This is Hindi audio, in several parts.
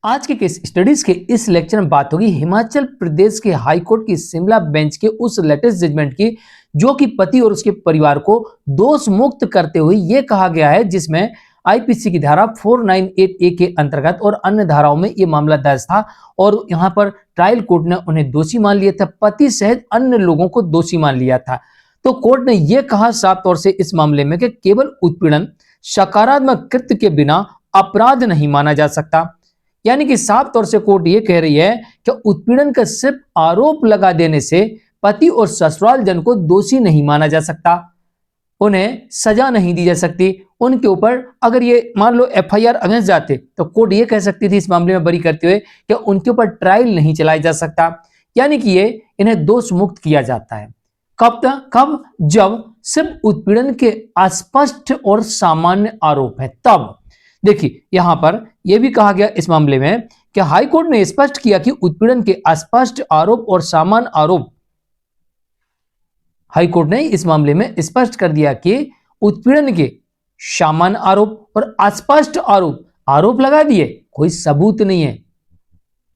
आज के केस स्टडीज के इस लेक्चर में बात होगी हिमाचल प्रदेश के हाई कोर्ट की शिमला बेंच के उस लेटेस्ट जजमेंट की जो कि पति और उसके परिवार को दोष मुक्त करते हुए यह कहा गया है, जिसमें आईपीसी की धारा 498A के अंतर्गत और अन्य धाराओं में यह मामला दर्ज था और यहां पर ट्रायल कोर्ट ने उन्हें दोषी मान लिया था, पति सहित अन्य लोगों को दोषी मान लिया था। तो कोर्ट ने यह कहा साफ तौर से इस मामले में कि केवल उत्पीड़न सकारात्मक कृत्य के बिना अपराध नहीं माना जा सकता। यानी कि साफ तौर से कोर्ट यह कह रही है कि उत्पीड़न का सिर्फ आरोप लगा देने से पति और ससुराल जन को दोषी नहीं माना जा सकता, उन्हें सजा नहीं दी जा सकती। उनके ऊपर अगर ये मान लो एफआईआर अगेंस्ट जाते तो कोर्ट ये कह सकती थी इस मामले में बरी करते हुए कि उनके ऊपर ट्रायल नहीं चलाया जा सकता। यानी कि ये इन्हें दोष मुक्त किया जाता है कब तक, कब जब सिर्फ उत्पीड़न के अस्पष्ट और सामान्य आरोप है तब। देखिए यहां पर यह भी कहा गया इस मामले में कि हाई कोर्ट ने स्पष्ट किया कि उत्पीड़न के अस्पष्ट आरोप और सामान्य आरोप, हाई कोर्ट ने इस मामले में स्पष्ट कर दिया कि उत्पीड़न के सामान्य आरोप और अस्पष्ट आरोप लगा दिए, कोई सबूत नहीं है,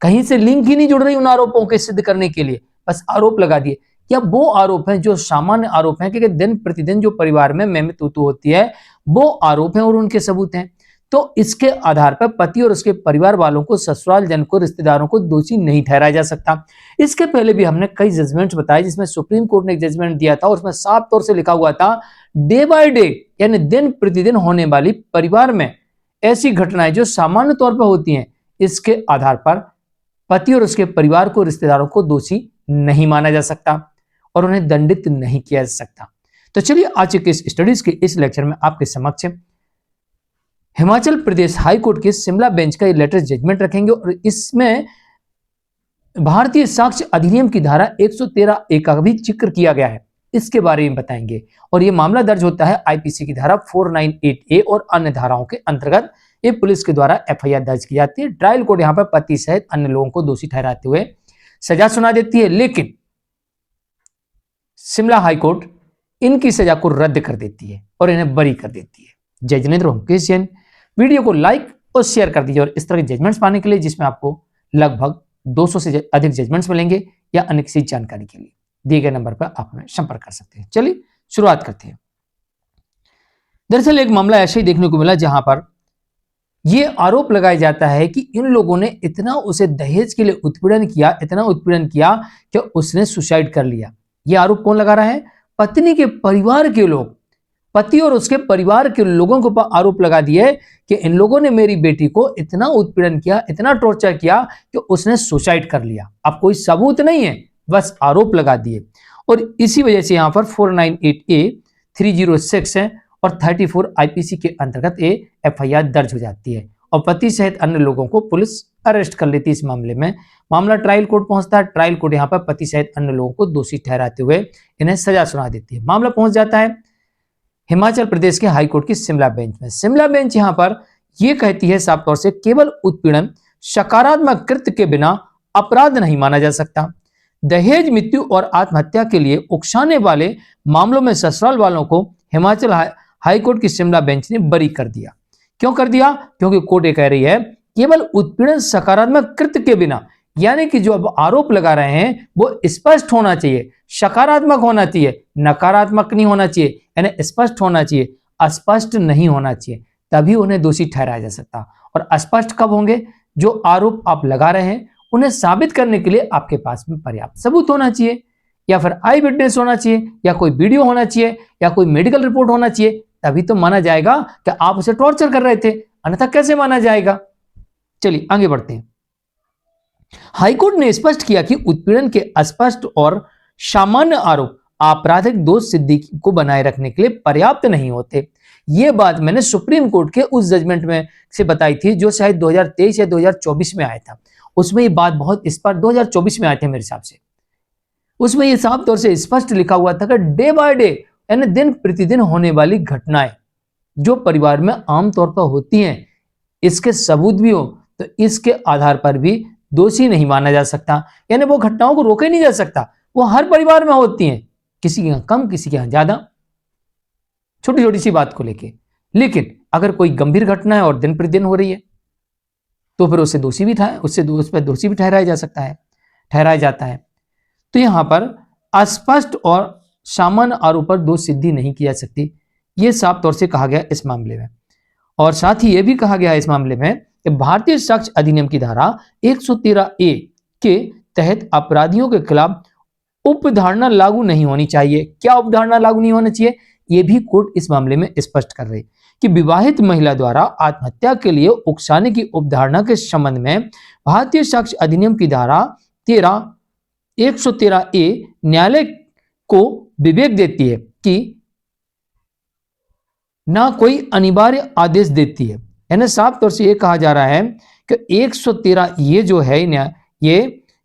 कहीं से लिंक ही नहीं जुड़ रही उन आरोपों के सिद्ध करने के लिए, बस आरोप लगा दिए। या वो आरोप हैं जो सामान्य आरोप हैं कि दिन प्रतिदिन जो परिवार में मेहमत तूतू होती है वो आरोप हैं और उनके सबूत हैं। तो इसके आधार पर पति और उसके परिवार वालों को, ससुराल जन को, रिश्तेदारों को दोषी नहीं ठहराया जा सकता। इसके पहले भी हमने कई जजमेंट्स बताए जिसमें सुप्रीम कोर्ट ने एक जजमेंट दिया था और उसमें साफ तौर से लिखा हुआ था डे बाय डे यानी दिन प्रतिदिन होने वाली परिवार में ऐसी घटनाएं जो सामान्य तौर पर होती हैं, इसके आधार पर पति और उसके परिवार को, रिश्तेदारों को दोषी नहीं माना जा सकता और उन्हें दंडित नहीं किया जा सकता। तो चलिए आज के इस स्टडीज के इस लेक्चर में आपके समक्ष हिमाचल प्रदेश हाई कोर्ट के शिमला बेंच का लेटेस्ट जजमेंट रखेंगे और इसमें भारतीय साक्ष्य अधिनियम की धारा 113A का भी जिक्र किया गया है, इसके बारे में बताएंगे। और यह मामला दर्ज होता है आईपीसी की धारा 498A और अन्य धाराओं के अंतर्गत। ये पुलिस के द्वारा एफआईआर दर्ज की जाती है। ट्रायल कोर्ट यहां पर पति सहित अन्य लोगों को दोषी ठहराते हुए सजा सुना देती है, लेकिन शिमला हाई कोर्ट इनकी सजा को रद्द कर देती है और इन्हें बरी कर देती है। जय जिनेंद्र, मुकेश जैन। वीडियो को लाइक और शेयर कर दीजिए और इस तरह के जजमेंट्स पाने के लिए जिसमें आपको लगभग 200 से अधिक जजमेंट्स मिलेंगे या अन्य किसी जानकारी के लिए दिए गए नंबर पर आप हमें संपर्क कर सकते हैं। चलिए शुरुआत करते हैं। दरअसल एक मामला ऐसा ही देखने को मिला जहां पर यह आरोप लगाया जाता है कि इन लोगों ने इतना उसे दहेज के लिए उत्पीड़न किया, इतना उत्पीड़न किया कि उसने सुसाइड कर लिया। यह आरोप कौन लगा रहा है? पत्नी के परिवार के लोग, पति और उसके परिवार के लोगों के ऊपर आरोप लगा दिए कि इन लोगों ने मेरी बेटी को इतना उत्पीड़न किया, इतना टॉर्चर किया कि उसने सुसाइड कर लिया। अब कोई सबूत नहीं है, बस आरोप लगा दिए और इसी वजह से यहां पर 498A 306 है और 34 आईपीसी के अंतर्गत ये एफआईआर दर्ज हो जाती है और पति सहित अन्य लोगों को पुलिस अरेस्ट कर लेती है। इस मामले में मामला ट्रायल कोर्ट पहुंचता है। ट्रायल कोर्ट यहां पर पति सहित अन्य लोगों को दोषी ठहराते हुए इन्हें सजा सुना देती है। मामला पहुंच जाता है हिमाचल प्रदेश के हाई कोर्ट की शिमला बेंच में। शिमला बेंच यहां पर यह कहती है साफ तौर से केवल उत्पीड़न सकारात्मक कृत्य के बिना अपराध नहीं माना जा सकता। दहेज, मृत्यु और आत्महत्या के लिए उकसाने वाले मामलों में ससुराल वालों को हिमाचल हाई कोर्ट की शिमला बेंच ने बरी कर दिया। क्यों कर दिया? क्योंकि कोर्ट ये कह रही है केवल उत्पीड़न सकारात्मक कृत्य के बिना, यानी कि जो अब आरोप लगा रहे हैं वो स्पष्ट होना चाहिए, सकारात्मक होना चाहिए, नकारात्मक नहीं होना चाहिए, यानी स्पष्ट होना चाहिए, अस्पष्ट नहीं होना चाहिए, तभी उन्हें दोषी ठहराया जा सकता। और अस्पष्ट कब होंगे? जो आरोप आप लगा रहे हैं उन्हें साबित करने के लिए आपके पास में पर्याप्त सबूत होना चाहिए, या फिर आई विटनेस होना चाहिए, या कोई वीडियो होना चाहिए, या कोई मेडिकल रिपोर्ट होना चाहिए, तभी तो माना जाएगा कि आप उसे टॉर्चर कर रहे थे, अन्यथा कैसे माना जाएगा। चलिए आगे बढ़ते हैं। हाईकोर्ट ने स्पष्ट किया कि उत्पीड़न के अस्पष्ट और सामान्य आरोप आपराधिक दोष सिद्धि को बनाए रखने के लिए पर्याप्त नहीं होते। यह बात मैंने सुप्रीम कोर्ट के उस जजमेंट में से बताई थी जो शायद 2023 या 2024 में आया था। उसमें यह बात बहुत स्पष्ट 2024 में आए थे मेरे हिसाब से। उसमें यह साफ तौर से स्पष्ट लिखा हुआ था कि डे बाय डे यानी दिन प्रतिदिन होने वाली घटनाएं जो परिवार में आमतौर पर होती हैं, इसके सबूत भी हो तो इसके आधार पर भी दोषी नहीं माना जा सकता। यानी वो घटनाओं को रोका नहीं जा सकता, वो हर परिवार में होती हैं, किसी के यहां कम, किसी के यहां ज्यादा, छोटी छोटी सी बात को लेके। लेकिन अगर कोई गंभीर घटना है और दिन प्रतिदिन हो रही है तो फिर उससे दोषी भी उस पर दोषी भी ठहराया जाता है। तो यहां पर अस्पष्ट और सामान्य आरोप पर दोष सिद्धि नहीं की जा सकती, यह साफ तौर से कहा गया इस मामले में। और साथ ही यह भी कहा गया इस मामले में कि भारतीय साक्ष्य अधिनियम की धारा 113A के तहत अपराधियों के खिलाफ उपधारणा लागू नहीं होनी चाहिए। क्या उपधारणा लागू नहीं होना चाहिए, यह भी कोर्ट इस मामले में स्पष्ट कर रही कि विवाहित महिला द्वारा आत्महत्या के लिए उकसाने की उपधारणा के संबंध में भारतीय साक्ष्य अधिनियम की धारा 113A न्यायालय को विवेक देती है कि ना कोई अनिवार्य आदेश देती है। यानी साफ तौर से यह कहा जा रहा है कि 113 ये जो है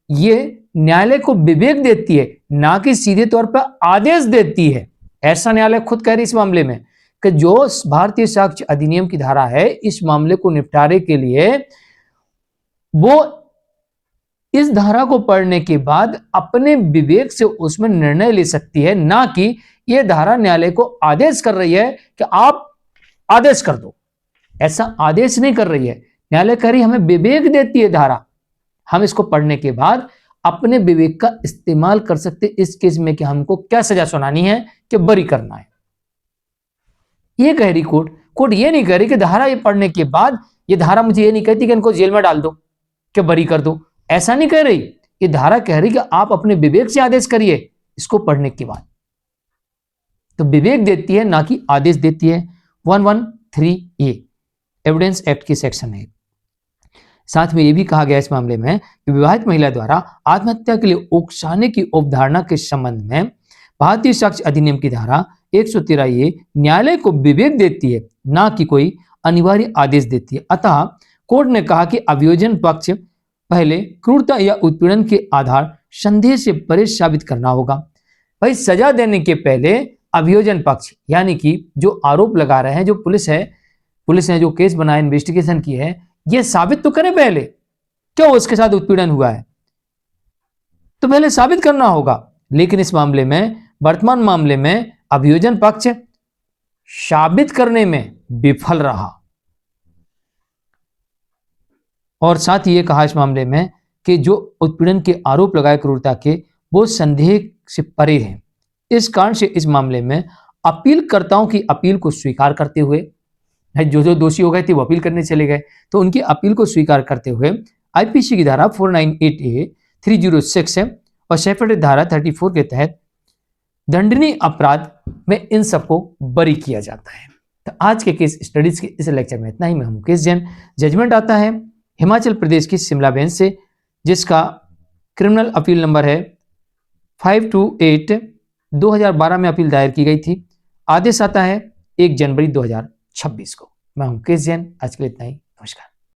ये न्यायालय को विवेक देती है, ना कि सीधे तौर पर आदेश देती है। ऐसा न्यायालय खुद कह रही इस मामले में कि जो भारतीय साक्ष्य अधिनियम की धारा है, इस मामले को निपटारे के लिए वो इस धारा को पढ़ने के बाद अपने विवेक से उसमें निर्णय ले सकती है, ना कि यह धारा न्यायालय को आदेश कर रही है कि आप आदेश कर दो। ऐसा आदेश नहीं कर रही है, न्यायालय कह रही हमें विवेक देती है धारा, हम इसको पढ़ने के बाद अपने विवेक का इस्तेमाल कर सकते इस केस में कि हमको क्या सजा सुनानी है, कि बरी करना है। ये कह रही कोर्ट ये नहीं कह रही कि धारा ये पढ़ने के बाद ये धारा मुझे ये नहीं कहती कि इनको जेल में डाल दो, कि बरी कर दो, ऐसा नहीं कह रही। ये धारा कह रही कि आप अपने विवेक से आदेश करिए इसको पढ़ने के बाद। तो विवेक देती है, ना कि आदेश देती है। 113A एविडेंस एक्ट की सेक्शन है। साथ में यह भी कहा गया इस मामले में कि विवाहित महिला द्वारा आत्महत्या के लिए उकसाने की अवधारणा के संबंध में भारतीय साक्ष्य अधिनियम की धारा 113A न्यायालय को विवेक देती है, ना कि कोई अनिवार्य आदेश देती है। अतः कोर्ट ने कहा कि अभियोजन पक्ष पहले क्रूरता या उत्पीड़न के आधार संदेह से परे साबित करना होगा। भाई सजा देने के पहले अभियोजन पक्ष यानी कि जो आरोप लगा रहे हैं, जो पुलिस ने जो केस बनाया, इन्वेस्टिगेशन की है, यह साबित तो करें पहले क्यों उसके साथ उत्पीड़न हुआ है, तो पहले साबित करना होगा। लेकिन इस मामले में, वर्तमान मामले में अभियोजन पक्ष साबित करने में विफल रहा। और साथ ही ये कहा इस मामले में कि जो उत्पीड़न के आरोप लगाए क्रूरता के, वो संदेह से परे हैं। इस कारण से इस मामले में अपीलकर्ताओं की अपील को स्वीकार करते हुए, जो दोषी हो गए थे वो अपील करने चले गए, तो उनकी अपील को स्वीकार करते हुए आईपीसी की धारा 498A 306 है और सेपरेट धारा 34 के तहत दंडनीय अपराध में इन सबको बरी किया जाता है। तो आज के केस स्टडीज के इस लेक्चर में इतना ही। मैं हूं मुकेश जैन। जजमेंट आता है हिमाचल प्रदेश की शिमला बेंच से, जिसका क्रिमिनल अपील नंबर है 528। 2012 में अपील दायर की गई थी। आदेश आता है 1 जनवरी 2026 को। मैं हूं मुकेश जैन। आज के लिए इतना ही। नमस्कार।